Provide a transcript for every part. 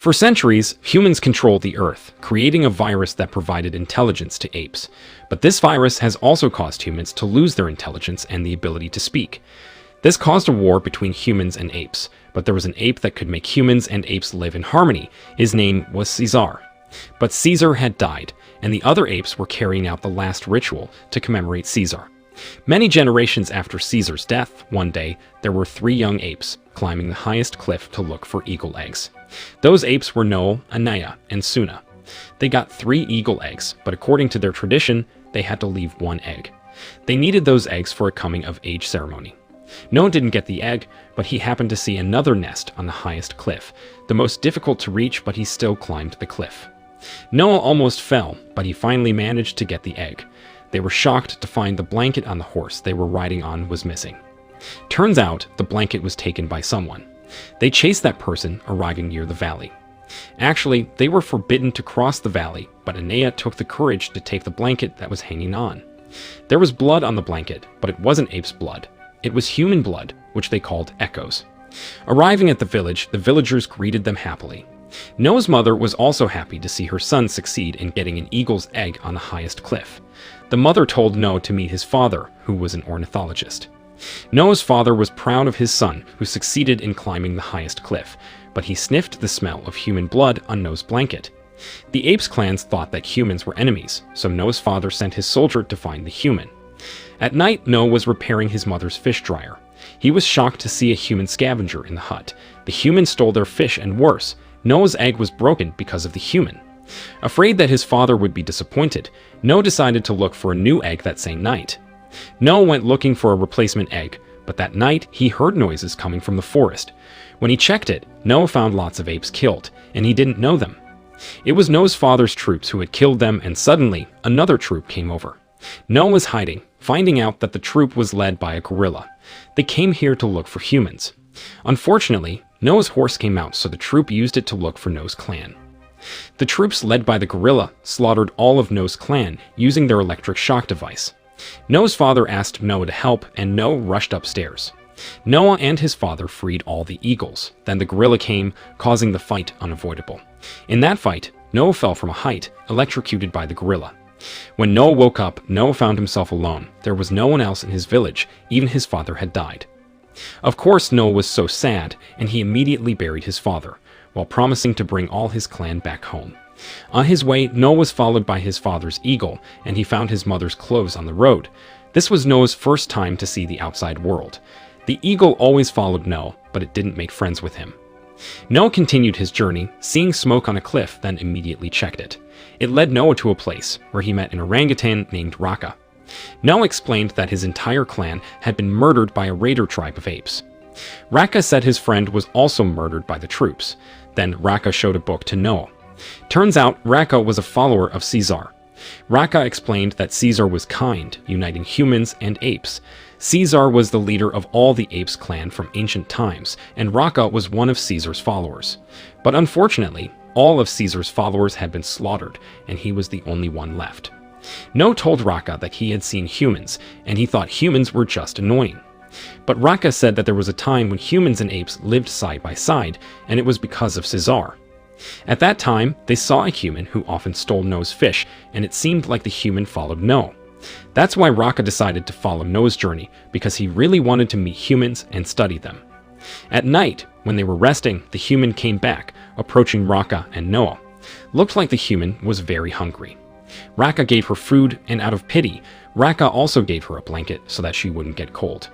For centuries, humans controlled the Earth, creating a virus that provided intelligence to apes. But this virus has also caused humans to lose their intelligence and the ability to speak. This caused a war between humans and apes, but there was an ape that could make humans and apes live in harmony. His name was Caesar. But Caesar had died, and the other apes were carrying out the last ritual to commemorate Caesar. Many generations after Caesar's death, one day, there were 3 young apes climbing the highest cliff to look for eagle eggs. Those apes were Noah, Anaya, and Suna. They got 3 eagle eggs, but according to their tradition, they had to leave 1 egg. They needed those eggs for a coming-of-age ceremony. Noah didn't get the egg, but he happened to see another nest on the highest cliff, the most difficult to reach, but he still climbed the cliff. Noah almost fell, but he finally managed to get the egg. They were shocked to find the blanket on the horse they were riding on was missing. Turns out, the blanket was taken by someone. They chased that person, arriving near the valley. Actually, they were forbidden to cross the valley, but Anea took the courage to take the blanket that was hanging on. There was blood on the blanket, but it wasn't ape's blood. It was human blood, which they called echoes. Arriving at the village, the villagers greeted them happily. Noah's mother was also happy to see her son succeed in getting an eagle's egg on the highest cliff. The mother told Noah to meet his father, who was an ornithologist. Noah's father was proud of his son, who succeeded in climbing the highest cliff, but he sniffed the smell of human blood on Noah's blanket. The Apes clans thought that humans were enemies, so Noah's father sent his soldier to find the human. At night, Noah was repairing his mother's fish dryer. He was shocked to see a human scavenger in the hut. The human stole their fish, and worse, Noah's egg was broken because of the human. Afraid that his father would be disappointed, Noah decided to look for a new egg that same night. Noah went looking for a replacement egg, but that night he heard noises coming from the forest. When he checked it, Noah found lots of apes killed, and he didn't know them. It was Noah's father's troops who had killed them, and suddenly, another troop came over. Noah was hiding, finding out that the troop was led by a gorilla. They came here to look for humans. Unfortunately, Noah's horse came out, so the troop used it to look for Noah's clan. The troops led by the gorilla slaughtered all of Noah's clan using their electric shock device. Noah's father asked Noah to help, and Noah rushed upstairs. Noah and his father freed all the eagles. Then the gorilla came, causing the fight unavoidable. In that fight, Noah fell from a height, electrocuted by the gorilla. When Noah woke up, Noah found himself alone. There was no one else in his village, even his father had died. Of course, Noah was so sad, and he immediately buried his father, while promising to bring all his clan back home. On his way, Noah was followed by his father's eagle, and he found his mother's clothes on the road. This was Noah's first time to see the outside world. The eagle always followed Noah, but it didn't make friends with him. Noah continued his journey, seeing smoke on a cliff, then immediately checked it. It led Noah to a place where he met an orangutan named Raka. Noah explained that his entire clan had been murdered by a raider tribe of apes. Raka said his friend was also murdered by the troops. Then Raka showed a book to Noah. Turns out Raka was a follower of Caesar. Raka explained that Caesar was kind, uniting humans and apes. Caesar was the leader of all the Apes clan from ancient times, and Raka was one of Caesar's followers. But unfortunately, all of Caesar's followers had been slaughtered, and he was the only one left. Noah told Raka that he had seen humans, and he thought humans were just annoying. But Raka said that there was a time when humans and apes lived side by side, and it was because of Caesar. At that time, they saw a human who often stole Noah's fish, and it seemed like the human followed Noah. That's why Raka decided to follow Noah's journey, because he really wanted to meet humans and study them. At night, when they were resting, the human came back, approaching Raka and Noah. Looked like the human was very hungry. Raka gave her food, and out of pity, Raka also gave her a blanket so that she wouldn't get cold.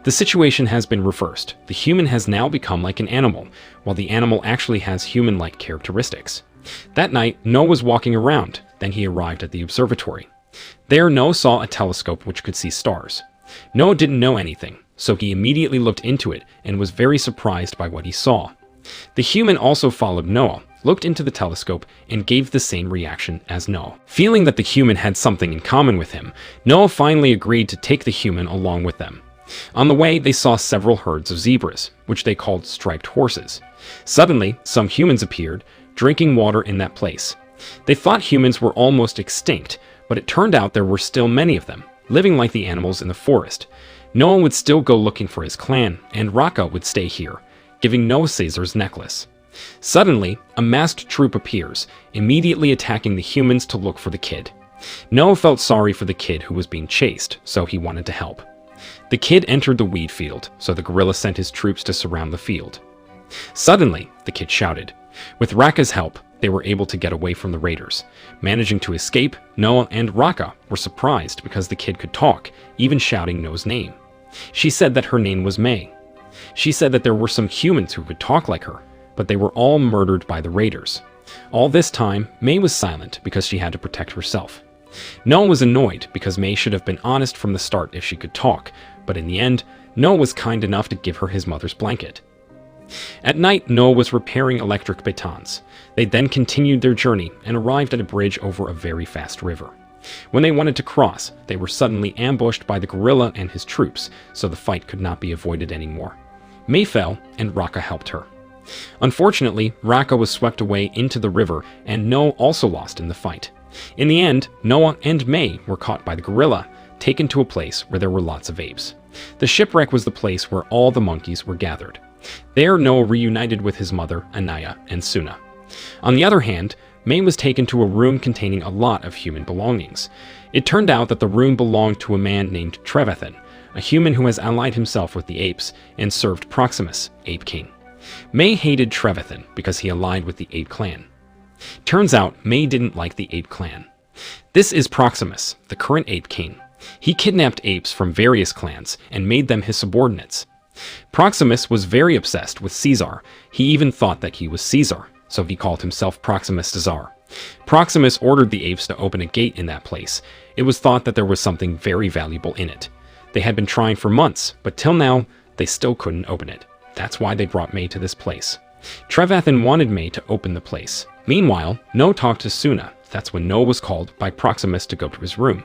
The situation has been reversed. The human has now become like an animal, while the animal actually has human-like characteristics. That night, Noah was walking around. Then he arrived at the observatory. There, Noah saw a telescope which could see stars. Noah didn't know anything, so he immediately looked into it and was very surprised by what he saw. The human also followed Noah, looked into the telescope, and gave the same reaction as Noah. Feeling that the human had something in common with him, Noah finally agreed to take the human along with them. On the way, they saw several herds of zebras, which they called striped horses. Suddenly, some humans appeared, drinking water in that place. They thought humans were almost extinct, but it turned out there were still many of them, living like the animals in the forest. Noah would still go looking for his clan, and Raka would stay here, giving Noah Caesar's necklace. Suddenly, a masked troop appears, immediately attacking the humans to look for the kid. Noah felt sorry for the kid who was being chased, so he wanted to help. The kid entered the wheat field, so the gorilla sent his troops to surround the field. Suddenly, the kid shouted. With Raka's help, they were able to get away from the raiders. Managing to escape, Noah and Raka were surprised because the kid could talk, even shouting Noah's name. She said that her name was May. She said that there were some humans who could talk like her, but they were all murdered by the raiders. All this time, May was silent because she had to protect herself. Noah was annoyed because May should have been honest from the start if she could talk, but in the end, Noah was kind enough to give her his mother's blanket. At night, Noah was repairing electric batons. They then continued their journey and arrived at a bridge over a very fast river. When they wanted to cross, they were suddenly ambushed by the gorilla and his troops, so the fight could not be avoided anymore. May fell, and Raka helped her. Unfortunately, Raka was swept away into the river, and Noah also lost in the fight. In the end, Noah and May were caught by the gorilla, taken to a place where there were lots of apes. The shipwreck was the place where all the monkeys were gathered. There, Noah reunited with his mother, Anaya, and Suna. On the other hand, May was taken to a room containing a lot of human belongings. It turned out that the room belonged to a man named Trevathan, a human who has allied himself with the apes and served Proximus, Ape King. May hated Trevathan because he allied with the Ape clan. Turns out, May didn't like the Ape clan. This is Proximus, the current Ape King. He kidnapped apes from various clans and made them his subordinates. Proximus was very obsessed with Caesar. He even thought that he was Caesar, so he called himself Proximus the Czar. Proximus ordered the apes to open a gate in that place. It was thought that there was something very valuable in it. They had been trying for months, but till now, they still couldn't open it. That's why they brought May to this place. Trevathan wanted May to open the place. Meanwhile, Noah talked to Suna. That's when Noah was called by Proximus to go to his room.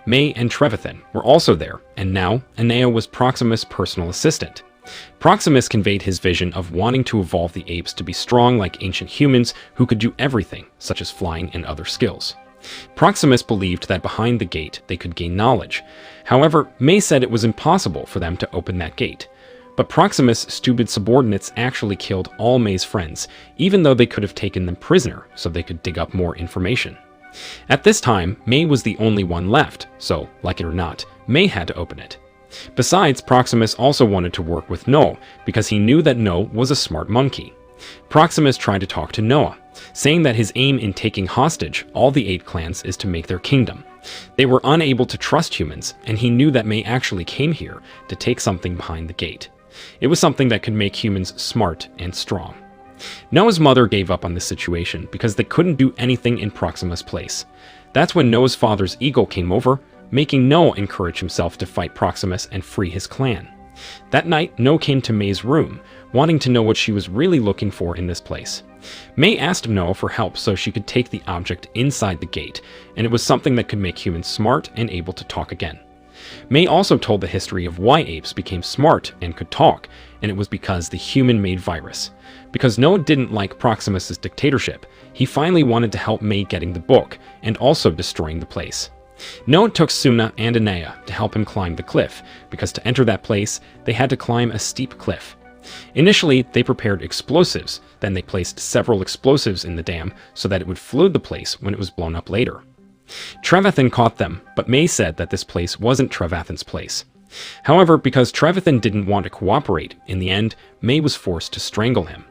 May and Trevathan were also there, and now Anea was Proximus' personal assistant. Proximus conveyed his vision of wanting to evolve the apes to be strong like ancient humans who could do everything, such as flying and other skills. Proximus believed that behind the gate they could gain knowledge. However, May said it was impossible for them to open that gate. But Proximus' stupid subordinates actually killed all May's friends, even though they could have taken them prisoner so they could dig up more information. At this time, May was the only one left, so, like it or not, May had to open it. Besides, Proximus also wanted to work with Noah, because he knew that Noah was a smart monkey. Proximus tried to talk to Noah, saying that his aim in taking hostage all the 8 clans is to make their kingdom. They were unable to trust humans, and he knew that May actually came here to take something behind the gate. It was something that could make humans smart and strong. Noah's mother gave up on this situation because they couldn't do anything in Proximus' place. That's when Noah's father's eagle came over, making Noah encourage himself to fight Proximus and free his clan. That night, Noah came to May's room, wanting to know what she was really looking for in this place. May asked Noah for help so she could take the object inside the gate, and it was something that could make humans smart and able to talk again. May also told the history of why apes became smart and could talk, and it was because the human-made virus. Because Noah didn't like Proximus' dictatorship, he finally wanted to help May getting the book, and also destroying the place. Noah took Suna and Anea to help him climb the cliff, because to enter that place, they had to climb a steep cliff. Initially, they prepared explosives, then they placed several explosives in the dam so that it would flood the place when it was blown up later. Trevathan caught them, but May said that this place wasn't Trevathan's place. However, because Trevathan didn't want to cooperate, in the end, May was forced to strangle him.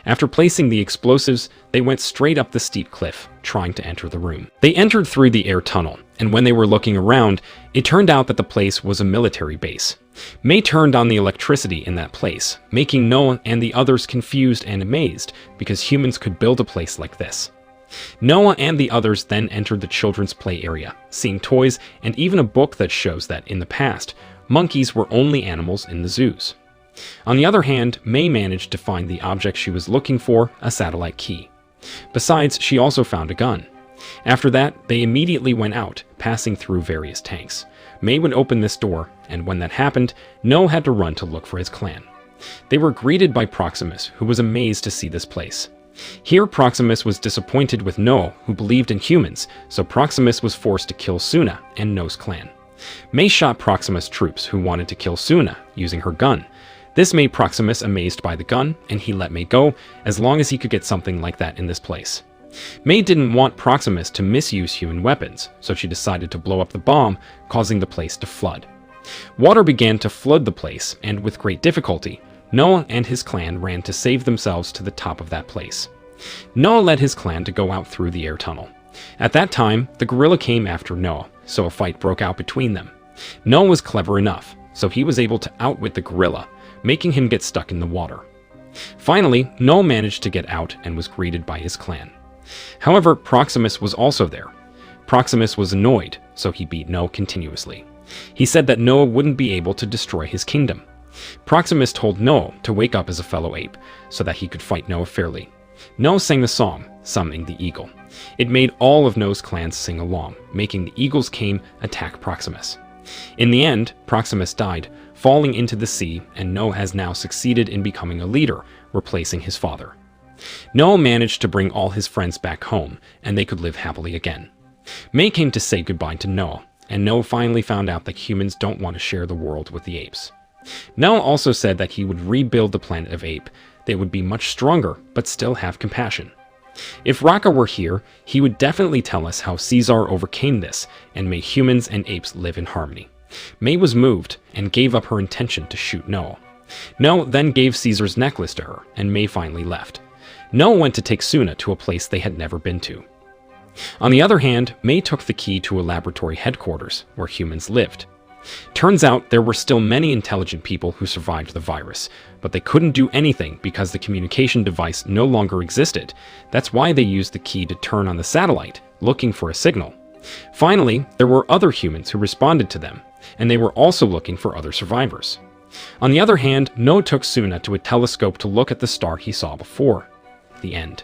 After placing the explosives, they went straight up the steep cliff, trying to enter the room. They entered through the air tunnel, and when they were looking around, it turned out that the place was a military base. May turned on the electricity in that place, making Noah and the others confused and amazed, because humans could build a place like this. Noah and the others then entered the children's play area, seeing toys and even a book that shows that, in the past, monkeys were only animals in the zoos. On the other hand, May managed to find the object she was looking for, a satellite key. Besides, she also found a gun. After that, they immediately went out, passing through various tanks. May would open this door, and when that happened, Noah had to run to look for his clan. They were greeted by Proximus, who was amazed to see this place. Here, Proximus was disappointed with Noah, who believed in humans, so Proximus was forced to kill Suna and Noah's clan. May shot Proximus' troops who wanted to kill Suna using her gun. This made Proximus amazed by the gun, and he let May go as long as he could get something like that in this place. May didn't want Proximus to misuse human weapons, so she decided to blow up the bomb, causing the place to flood. Water began to flood the place, and with great difficulty, Noah and his clan ran to save themselves to the top of that place. Noah led his clan to go out through the air tunnel. At that time, the gorilla came after Noah, so a fight broke out between them. Noah was clever enough, so he was able to outwit the gorilla, making him get stuck in the water. Finally, Noah managed to get out and was greeted by his clan. However, Proximus was also there. Proximus was annoyed, so he beat Noah continuously. He said that Noah wouldn't be able to destroy his kingdom. Proximus told Noah to wake up as a fellow ape, so that he could fight Noah fairly. Noah sang the song, summoning the eagle. It made all of Noah's clans sing along, making the eagles came attack Proximus. In the end, Proximus died, falling into the sea, and Noah has now succeeded in becoming a leader, replacing his father. Noah managed to bring all his friends back home, and they could live happily again. May came to say goodbye to Noah, and Noah finally found out that humans don't want to share the world with the apes. Noah also said that he would rebuild the planet of Ape. They would be much stronger, but still have compassion. If Raka were here, he would definitely tell us how Caesar overcame this and made humans and apes live in harmony. May was moved and gave up her intention to shoot Noah. Noah then gave Caesar's necklace to her, and May finally left. Noah went to take Suna to a place they had never been to. On the other hand, May took the key to a laboratory headquarters where humans lived. Turns out there were still many intelligent people who survived the virus, but they couldn't do anything because the communication device no longer existed. That's why they used the key to turn on the satellite, looking for a signal. Finally, there were other humans who responded to them, and they were also looking for other survivors. On the other hand, Noah took Suna to a telescope to look at the star he saw before. The end.